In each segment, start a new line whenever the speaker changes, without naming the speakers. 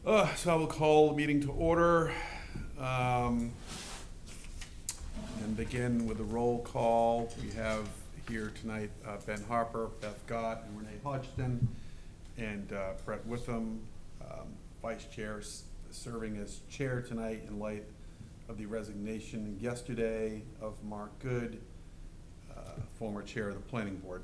So I will call the meeting to order, and begin with a roll call. We have here tonight Ben Harper, Beth Gott, and Renee Hodgson, and Brett Witham, Vice Chair, serving as chair tonight in light of the resignation yesterday of Mark Good, former chair of the Planning Board.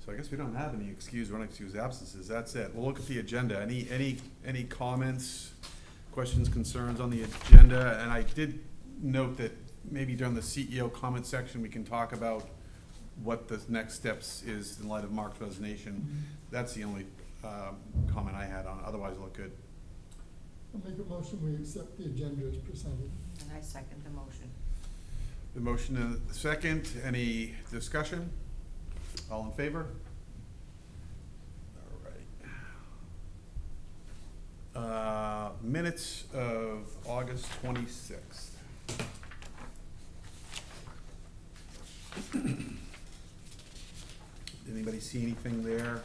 So I guess we don't have any excused or unexcused absences. That's it. We'll look at the agenda. Any comments, questions, concerns on the agenda? And I did note that maybe during the CEO comment section, we can talk about what the next steps is in light of Mark's resignation. That's the only comment I had on it. Otherwise, it looked good.
I'll make a motion, we accept the agenda as presented.
And I second the motion.
The motion and a second. Any discussion? All in favor? All right. Minutes of August 26th. Anybody see anything there?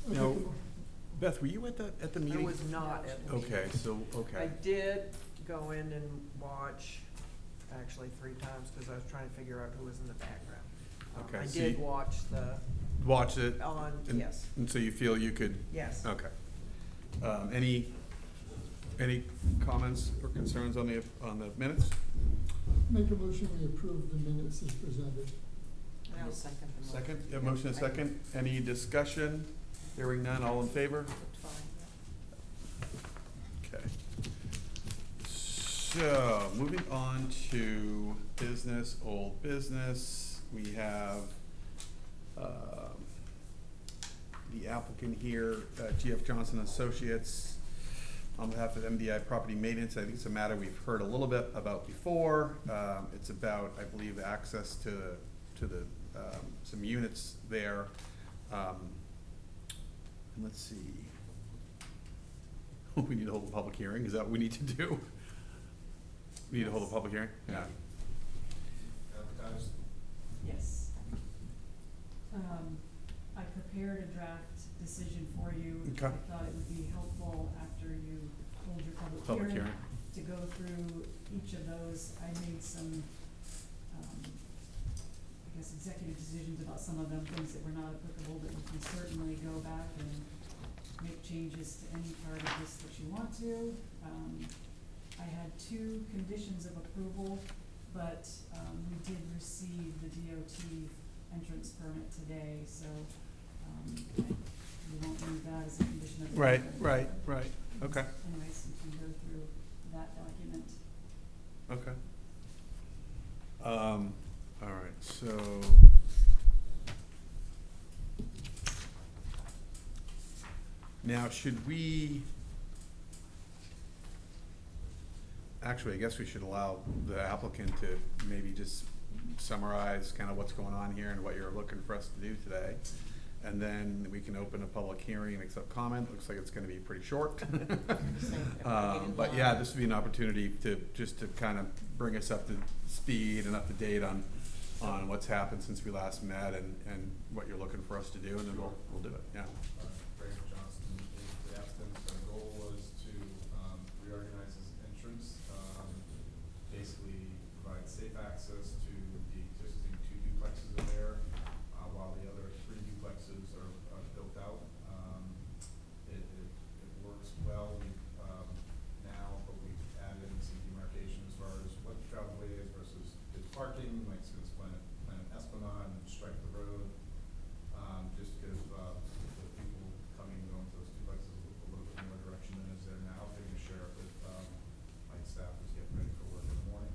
I'll
No.
make a mo-
Beth, were you at the meeting?
I was not at the meeting.
Okay, so,
I
okay.
did go in and watch, actually 3 times, because I was trying to figure out who was in the background.
Okay,
I
so
did
you-
watch
Watch it? and-
yes,
And so you feel you could?
yes.
Okay. Any comments or concerns on the minutes?
Make a motion, we approve the minutes as presented.
I'll second the motion.
Second, you have motion and second. Any discussion? Hearing none, all in favor? Okay. So, moving on to business, old business, we have, the applicant here, GF Johnson Associates, on behalf of MDI Property Maintenance. I think it's a matter we've heard a little bit about before. It's about, I believe, access to the, some units there. And let's see. We need to hold a public hearing. Is that what we need to do? We need to hold a public hearing? Yeah.
Advertised.
Yes. I prepared a draft decision for you.
Okay.
I thought it would be helpful after you hold your
Public
public
hearing.
hearing to go through each of those. I made some, I guess, executive decisions about some of them, things that were not applicable, that we can certainly go back and make changes to any part of this that you want to. I had 2 conditions of approval, but we did receive the DOT entrance permit today, so we won't need that as a condition of approval.
Right. Okay.
Anyways, you can go through that document.
Okay. All right, so. Now, should we, actually, I guess we should allow the applicant to maybe just summarize kind of what's going on here and what you're looking for us to do today. And then we can open a public hearing and accept comment. Looks like it's gonna be pretty short. But yeah, this would be an opportunity to, just to kind of bring us up to speed and up to date on what's happened since we last met and what you're looking for us to do, and then we'll do it, yeah.
Greg Johnson is the applicant. The goal was to reorganize his entrance, basically provide safe access to the existing 2 duplexes that are there, while the other 3 duplexes are built out. It works well. We've now, but we've added in some demarcation as far as what the driveway is versus the parking, like since Planet Esplanade and strike the road. Just to give the people coming and going to those duplexes a little bit more direction than is there now, taking a share with my staff who's getting ready for work in the morning.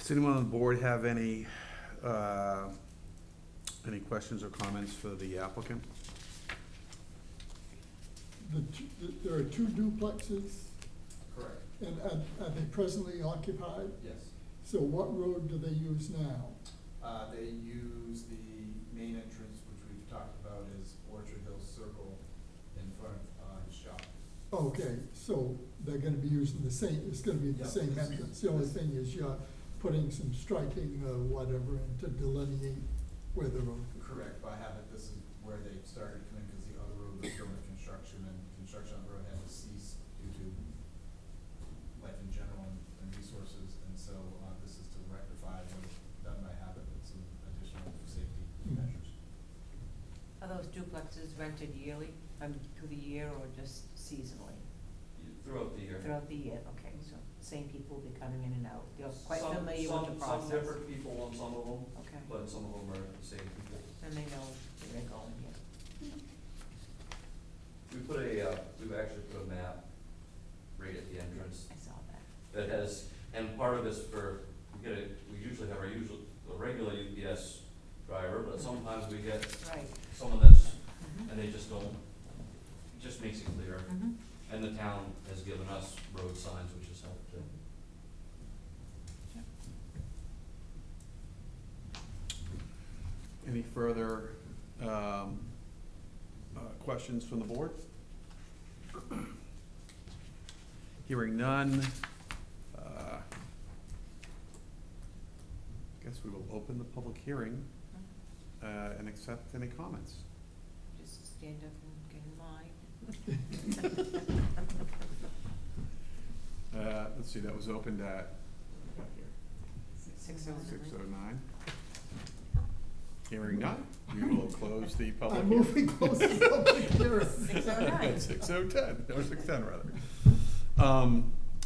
Does anyone on the board have any questions or comments for the applicant?
There are two duplexes,
Correct.
and are they presently occupied?
Yes.
So what road do they use now?
They use the main entrance, which we've talked about, is Orchard Hill Circle in front of his shop.
Okay, so they're gonna be using the same, it's gonna be the
Yeah,
same
this-
entrance. The only
this-
thing is you're putting some striping or whatever in to delineate where the road.
Correct, by habit, this is where they started coming, because the other road was going to construction, and construction on the road had to cease due to life in general and resources, and so, this is to rectify what was done by habit with some additional safety measures.
Are those duplexes rented yearly, through the year, or just seasonally?
Throughout the year.
Throughout the year, okay, so same people will be coming in and out, they're quite
Some-
familiar with the process?
Some different people on some of them,
Okay,
but some of them are the same people.
and they know where they're going, yeah.
We've actually put a map right at the entrance
I saw that.
that has, and part of it's for, we usually have a regular UPS driver, but sometimes we get
Right.
someone that's,
Mhm.
and they just don't, it just makes it clear.
Mhm.
And the town has given us road signs, which has helped too.
Any further questions from the board? Hearing none, guess we will open the public hearing and accept any comments.
Just stand up and get in line.
Let's see, that was opened at
6:09.
6:09. Hearing none, we will close the public
I
hearing.
move we close the public hearing.
6:09.
6:10, or 6:10 rather.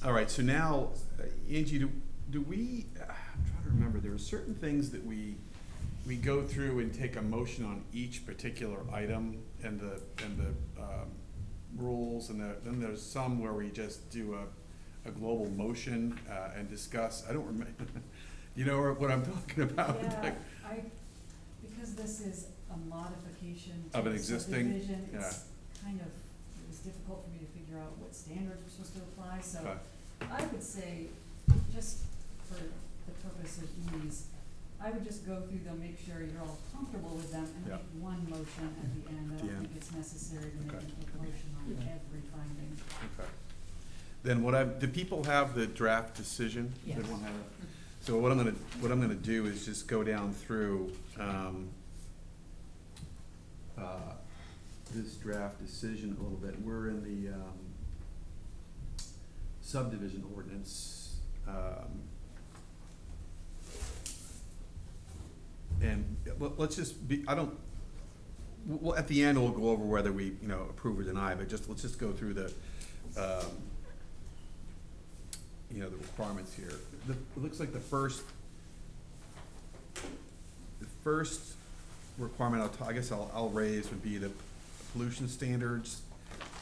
All right, so now, Angie, do we, I'm trying to remember, there are certain things that we go through and take a motion on each particular item and the rules, and then there's some where we just do a global motion and discuss, I don't remember, you know what I'm talking about?
Yeah,
Like,
because this is a modification to
Of an
the
existing,
subdivision,
yeah.
it's kind of, it was difficult for me to figure out what standards were supposed to apply, so
Okay.
I would say, just for the purpose of ease, I would just go through them, make sure you're all comfortable with them, and
Yeah.
make one motion at the end. I
At the
don't
end.
think it's necessary to make
Okay.
a motion on
Yeah.
every finding.
Okay. Then do people have the draft decision?
Yes.
Everyone have it? So what I'm gonna do is just go down through, this draft decision a little bit. We're in the, subdivision ordinance, and let's just be, well, at the end, we'll go over whether we, approve or deny, but let's just go through the, the requirements here. It looks like the first requirement I guess I'll raise would be the pollution standards.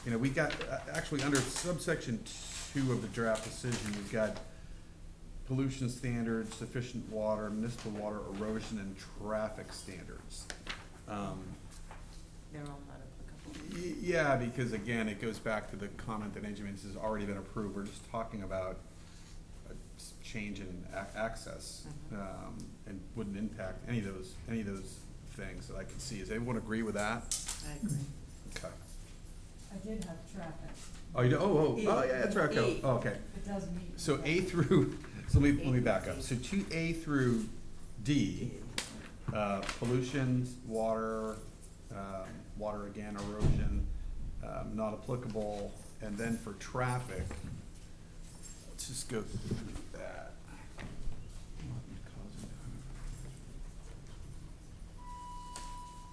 We got, actually, under subsection 2 of the draft decision, we've got pollution standards, sufficient water, municipal water erosion, and traffic standards.
They're all not applicable.
Yeah, because again, it goes back to the comment that Angie made, this has already been approved, we're just talking about a change in access, and wouldn't impact any of those things that I can see. Does everyone agree with that?
I agree.
Okay.
I did have traffic,
Oh, you do, yeah, that's right, okay,
E.
oh, okay.
it does meet.
So
with
A
that.
through, so let me back up. So 2A through D, pollution, water, water again, erosion, not applicable. And then for traffic, let's just go through that.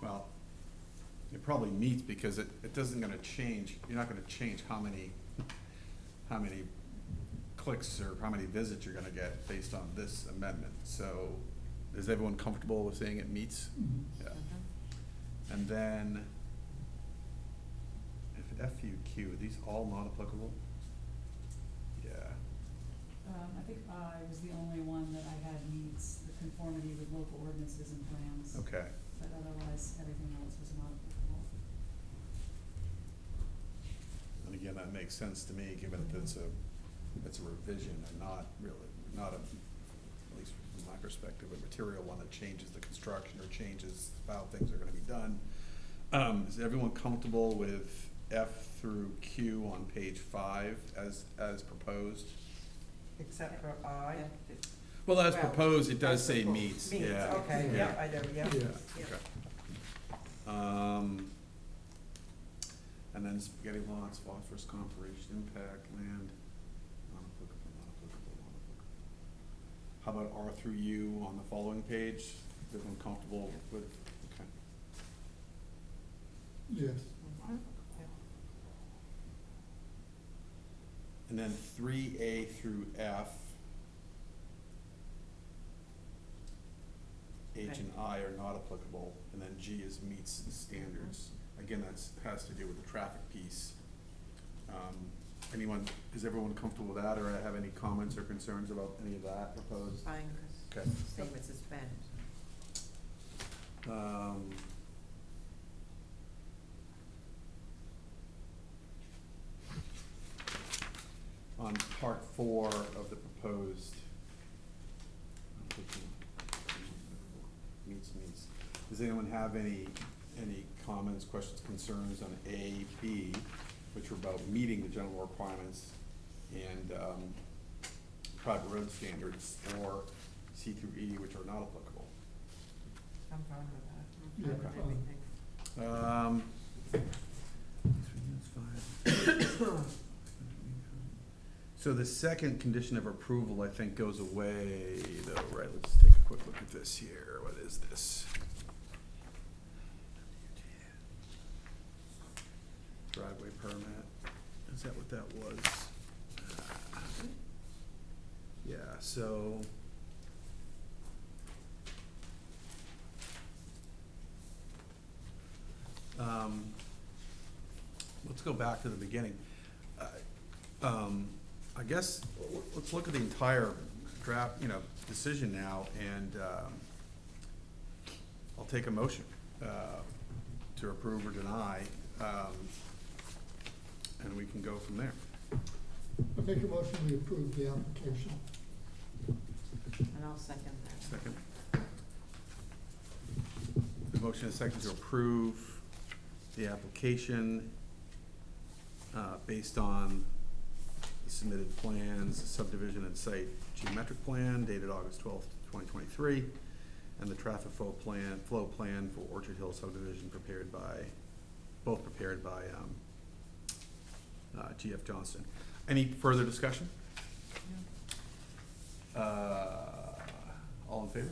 Well, it probably meets because it doesn't gonna change, you're not gonna change how many clicks or how many visits you're gonna get based on this amendment. So is everyone comfortable with saying it meets?
Mhm.
Yeah.
Mhm.
And then if FUQ, are these all not applicable? Yeah.
I think I was the only one that I had meets the conformity with local ordinances and plans.
Okay.
But otherwise, everything else was not applicable.
And again, that makes sense to me, given that it's a revision and not really, not a, at least from my perspective, a material one that changes the construction or changes how things are gonna be done. Is everyone comfortable with F through Q on page 5 as proposed?
Except for I.
Well, as
Well,
proposed, it does
as
say
proposed.
meets,
Meets,
yeah.
okay, yeah, I know, yeah.
Yeah.
Okay. And then spaghetti lots, phosphorus conservation impact, land, non-applicable, non-applicable, non-applicable. How about R through U on the following page? Is everyone comfortable with, okay.
Yes.
Mhm.
And then 3A through F. H
Okay.
and I are not applicable, and then G is meets the standards. Again, has to do with the traffic piece. Is everyone comfortable with that, or have any comments or concerns about any of that proposed?
Fine,
Okay.
because statements is spent.
On part 4 of the proposed, meets, does anyone have any comments, questions, concerns on A, B, which are about meeting the general requirements and private road standards, or C through E, which are not applicable?
I'm fine with that.
Yeah,
Fine with
fine.
everything.
So the second condition of approval, I think, goes away though, right? Let's take a quick look at this here. What is this? Driveway permit. Is that what that was? Yeah, so. Let's go back to the beginning. I guess, let's look at the entire draft, decision now, and, I'll take a motion, to approve or deny, and we can go from there.
I make a motion we approve the application.
And I'll second that.
Second. The motion is second to approve the application, based on the submitted plans, subdivision and site geometric plan dated August 12th, 2023, and the traffic flow plan for Orchard Hill subdivision both prepared by G.F. Johnston. Any further discussion? All in favor?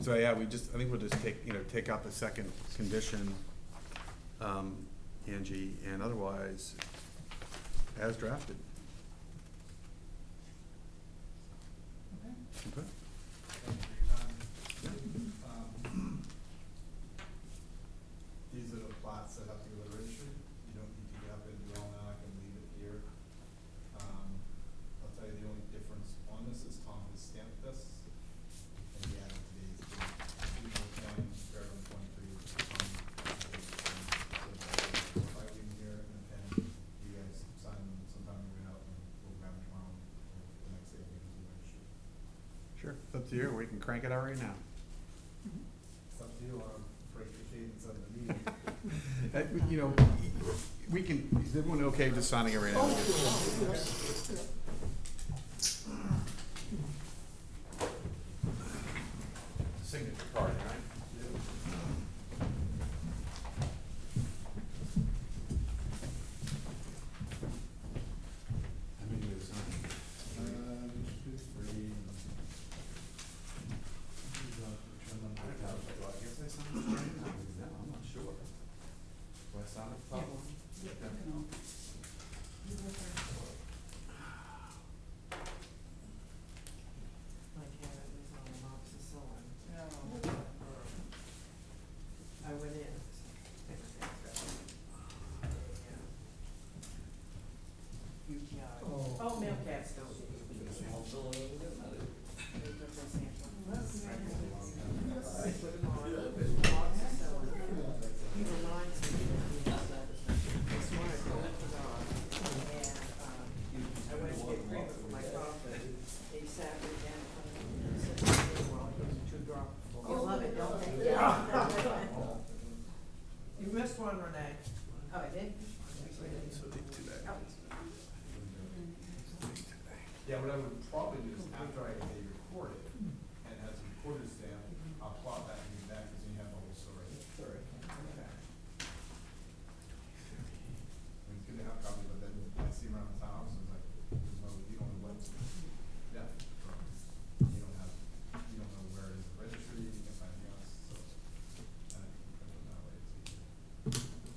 So yeah, I think we'll just take out the second condition, Angie, and otherwise, as drafted.
Okay.
Okay.
Thank you for your time. These are the plots that have to go to the registry. You don't need to get up and do all now, I can leave it here. I'll tell you, the only difference on this is Tom has stamped this, and he added today's date. February 23, so if I leave them here and a pen, you guys sign them sometime, we're out, and we'll grab them tomorrow, or the next day, we'll get to the registry.
Sure, it's up to you, we can crank it out right now.
It's up to you, break the cadence of the meeting.
We can, is everyone okay just signing it right now?
Oh, sure, yeah, yeah.
Signature card, right? How many do you sign?
2, 3.
I guess I signed it right now. No, I'm not sure. Do I sign it?
Yeah. Yeah, you can all. You go first.
still, we got another.
I put him on, lots of selling. He reminds me of this one I told him about. And, I went to get creamer for my coffee. He sat me down in front of me and said, well, it was a 2-drop. You love it, don't you? Yeah. You missed one, Renee. Oh, I did?
So they do that.
Yeah, what I would probably do is after they record it and have some recorded stamp, I'll plot that and give that, because then you have the whole story.
Sorry. Okay.
And it's good to have copies, but then I see them around the town, so it's like, there's no, you don't know what's, yeah, you don't have, you don't know where it is in the registry, you can't find anything else, so. And I think that way it's easier.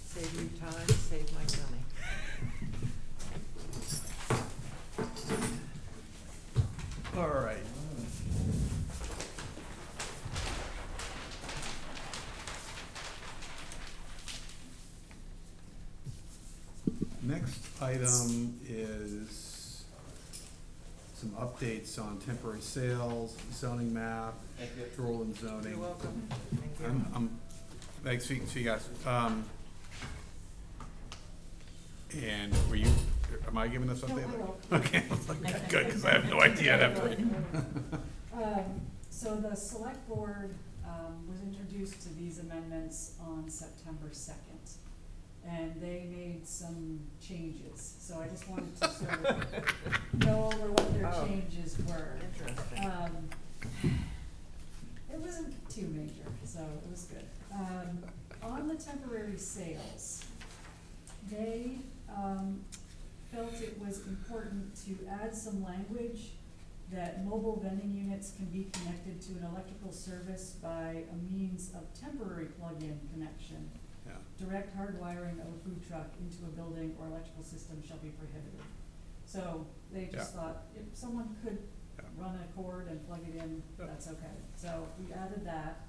Save you time, save my money.
All right. Next item is some updates on temporary sales, zoning map,
Thank you.
shoreline zoning.
You're welcome. Thank you.
Thanks, see you guys. And were you, am I giving this
No,
update?
I will.
Okay, good, because I have no idea. I'd have to.
So the select board, was introduced to these amendments on September 2nd. And they made some changes, so I just wanted to sort of go over what their
Oh.
changes were.
Interesting.
It wasn't too major, so it was good. On the temporary sales, they, felt it was important to add some language that mobile vending units can be connected to an electrical service by a means of temporary plug-in connection.
Yeah.
Direct hardwiring of a food truck into a building or electrical system shall be prohibited. So they just thought if someone could
Yeah.
run a cord and plug it in,
Yeah.
that's okay. So we added that.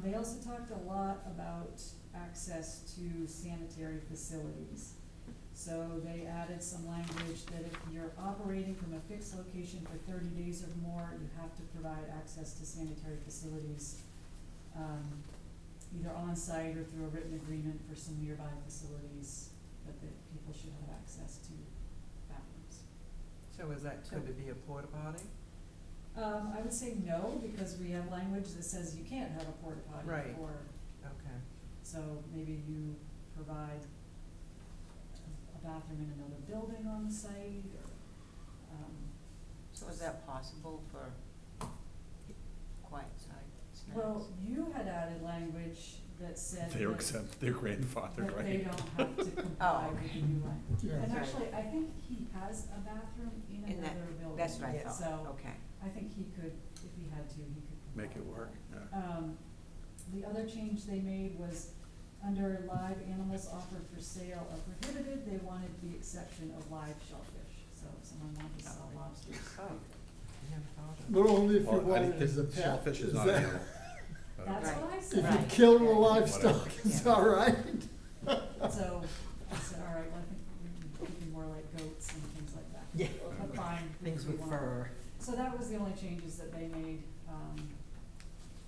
They also talked a lot about access to sanitary facilities. So they added some language that if you're operating from a fixed location for 30 days or more, you have to provide access to sanitary facilities, either on-site or through a written agreement for some nearby facilities, but that people should have access to bathrooms.
So is that, could it be a porta potty?
I would say no, because we have language that says you can't have a porta potty
Right.
for,
Okay.
so maybe you provide a bathroom in another building on the site, or,
So is that possible for quiet side snacks?
well, you had added language that said
They were
that,
accept, they're grandfathered,
that they
right?
don't have to comply
Oh,
with the new language.
Yeah.
And
Okay.
actually, I think he has a bathroom in
In that-
another building.
That's what I
Yeah.
thought,
So,
okay.
I think he could, if he had to, he could comply
Make it
with
work,
that.
yeah.
The other change they made was, under live animals offered for sale are prohibited, they wanted the exception of live shellfish. So if someone wanted to sell lobsters.
Oh. Never thought of
But only if you
Well, I
want
think
it as a
that
pet.
shellfish is not
that-
an animal.
That's
Right.
what I
If
said.
you
Right.
kill the
Yeah.
livestock, it's
Whatever.
all right.
So I said, all right, well, I think we're thinking more like goats and things like that.
Yeah.
But fine.
Things
we
with
want.
fur.
So that was the only changes that they made.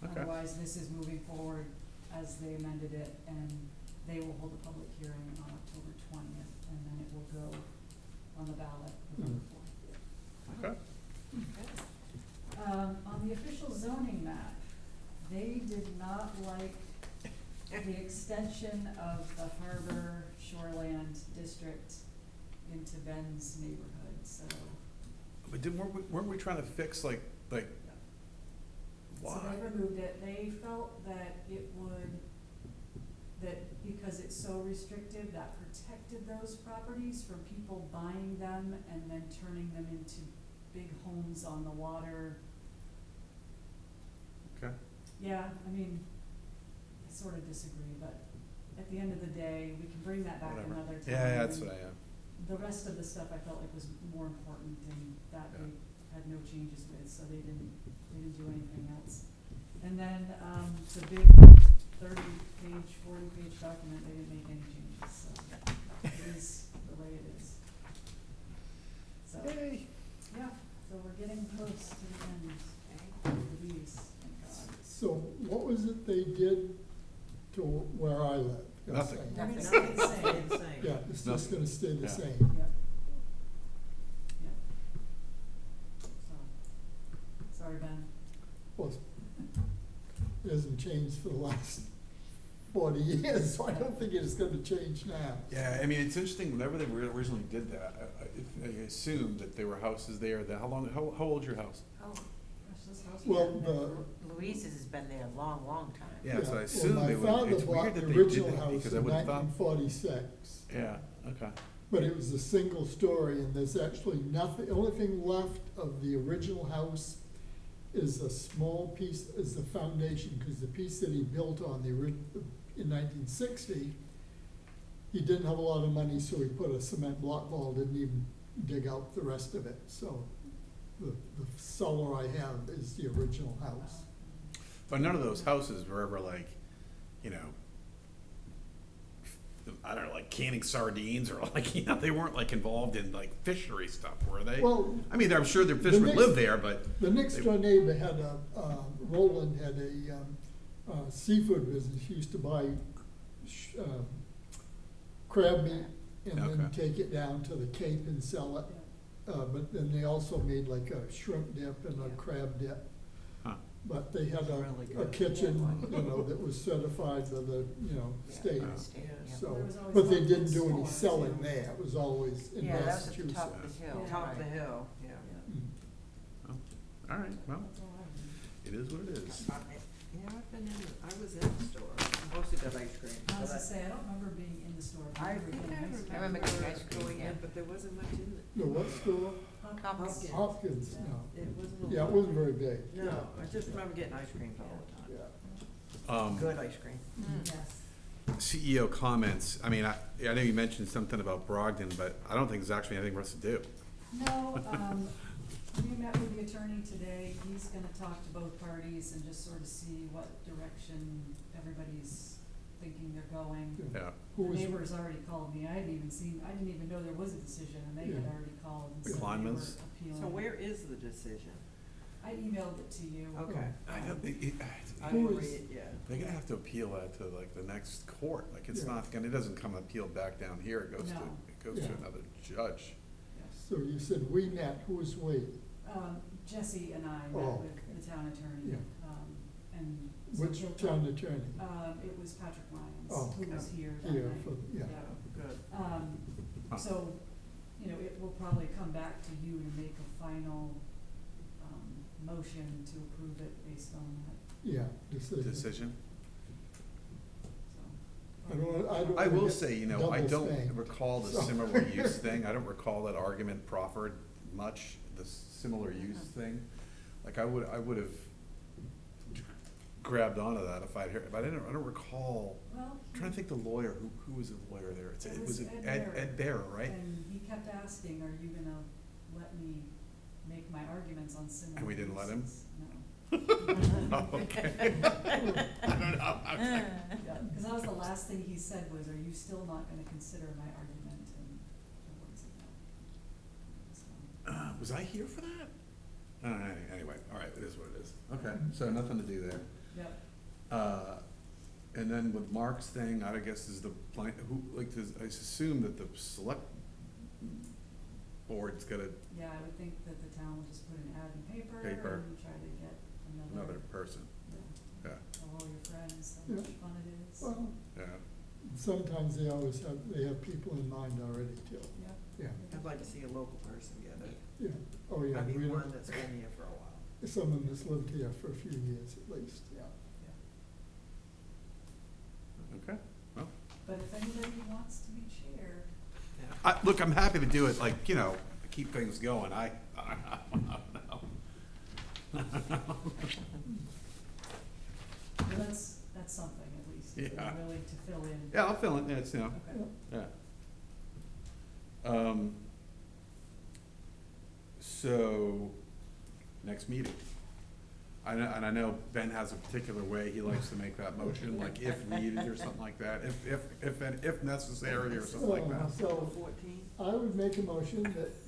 Okay.
Otherwise, this is moving forward as they amended it, and they will hold a public hearing on October 20th, and then it will go on the ballot November 4th.
Okay.
On the official zoning map, they did not like the extension of the Harbor Shoreland District into Ben's neighborhood, so.
But weren't we trying to fix
So
why?
they removed it, they felt that it would, that because it's so restrictive, that protected those properties from people buying them and then turning them into big homes on the water.
Okay.
Yeah, I mean, I sort of disagree, but at the end of the day, we can bring that back
Whatever.
another time.
Yeah, that's
and
what I am.
The rest of the stuff I felt like was more important and that
Yeah.
they had no changes with, so they didn't do anything else. And then, the big 30-page, 40-page document, they didn't make any changes, so it is the way it is. So,
Yay.
yeah, so we're getting close to the end of these, thank God.
So what was it they did to where I live? You're
Nothing.
saying?
They're gonna
Nothing.
stay the same.
Insane.
Yeah, it's just
Nothing.
gonna stay the
Yeah.
same.
Yep. Yep. So, sorry, Ben.
Well, it hasn't changed for the last 40 years, so I don't think it's gonna change now.
Yeah, I mean, it's interesting, whenever they originally did that, I assumed that there were houses there, that, how old's your house?
Oh,
Gosh, this house.
Well,
Louise's has been there a long, long time.
Yeah, so I
well,
assumed
my
they would,
father
it's
bought
weird
the
that they did
original
that,
house
because I
in
would've thought,
1946.
yeah, okay.
But it was a single story, and there's actually nothing, the only thing left of the original house is a small piece, is the foundation, because the piece that he built on in 1960, he didn't have a lot of money, so he put a cement block wall, didn't even dig out the rest of it. So the cellar I have is the original house.
But none of those houses were ever like, you know, I don't know, like canning sardines or like, they weren't like involved in like fishery stuff, were they?
Well,
I mean, I'm sure the fishermen
next-
lived there, but,
the next door neighbor had Roland had a seafood business. He used to buy crab meat and then
Okay.
take it down to the Cape and sell it. But then they also made like a shrimp dip and a crab dip.
huh,
But they had
Really
a
good.
kitchen, that was certified by the, state.
Yeah.
So,
There was always
but they
one
didn't do any
store,
selling
too.
there. It was always in
Yeah, that was at the
Massachusetts.
top of the hill,
Yeah.
Top of the
right.
hill, yeah.
Mm.
all right, well,
That's all I have.
it is what it is.
Yeah, I've been in, I was in the store, mostly got ice cream.
I was
but
gonna say, I don't remember being in the store.
I
remember
think
getting
I
ice cream.
remember getting ice cream,
going
yeah.
in, but there wasn't much in it.
No, what store?
Hopkins.
Hopkins, no.
It wasn't a
Yeah, it
lot.
wasn't very big.
No, I just remember getting ice creams all the time.
Yeah.
Good ice cream.
Yes.
CEO comments, I mean, I know you mentioned something about Brogdon, but I don't think there's actually anything for us to do.
No, we met with the attorney today. He's gonna talk to both parties and just sort of see what direction everybody's thinking they're going.
Yeah,
Who
The
was,
neighbors already called me. I didn't even know there was a decision, and they had
Yeah.
already called and
The
said they were
Kleinmans?
appealing.
So where is the decision?
I emailed it to you.
Okay.
I know,
I
Who
didn't
is-
read it yet.
they're gonna have to appeal that to like the next court, like it's
Yeah.
not gonna, it doesn't come appealed back down here, it goes to,
No.
Yeah.
another judge.
Yes.
so you said we met, who was we?
Jesse and I met
Oh,
with the town attorney,
Yeah.
and. so
Which
he'll
town
talk-
attorney?
It was Patrick Lyons,
Oh,
who was here that
Here,
night.
for, yeah.
Good.
Huh.
So, it will probably come back to you to make a final, motion to approve it based on that,
Yeah, decision.
Decision?
so.
I don't
I
wanna
will
get
say, I
double
don't
spanked.
recall the
So-
similar use thing, I don't recall that argument proffered much, the similar use thing. Like, I would've grabbed onto that if I'd heard, but I don't recall,
Well,
I'm trying to think the lawyer, who was the lawyer there?
It
It
was
was
Ed
Ed
Barrett.
Barrett, right?
and he kept asking, are you gonna let me make my arguments on similar
And we didn't let him?
uses? No.
Oh, okay. I don't know.
Yeah, cause that was the last thing he said was, are you still not gonna consider my argument, and I was like, no. So,
Was I here for that? Anyway, all right, it is what it is. Okay, so nothing to do there.
yep,
And then with Mark's thing, I guess is the plan, I assume that the select board's gonna,
yeah, I would think that the town would just put an ad in paper
Paper.
and try to get
another
another,
person,
yeah,
yeah,
tell all your friends how
Yeah.
much fun it is.
Well,
yeah.
sometimes they have people in mind already too.
Yep.
Yeah,
I'd like to see a local person get it.
yeah. Oh, yeah.
I mean,
we
one
don't-
that's been here for a while.
Someone that's lived here for a few years at least, yeah.
Okay, well,
But if anybody wants to be chair,
Yeah.
look, I'm happy to do it, like, keep things going.
Well, that's something at least, if
Yeah.
they're willing to fill in.
Yeah, I'll fill in, it's, you know,
Okay.
yeah. So, next meeting. I know, and I know Ben has a particular way he likes to make that motion, like if needed or something like that, if necessary or something like that.
So,
14.
I would make a motion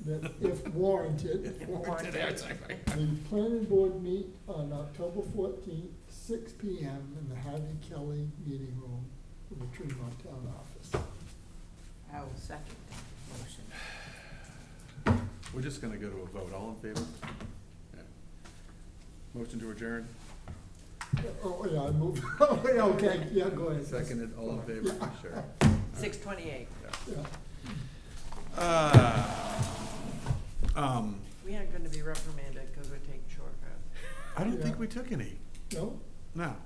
that if warranted, the planning board meet on October 14th, 6 PM in the Harvey Kelly Meeting Room of the Tremont Town Office.
I will second that motion.
We're just gonna go to a vote, all in favor? Yeah. Motion to adjourn,
Oh, yeah, I moved, oh, yeah, okay, yeah, go ahead.
seconded, all in favor,
Yeah.
sure.
6:28.
Yeah.
We aren't gonna be reprimanded because we're taking shortcuts.
I don't think
Yeah.
we took any,
No?
no.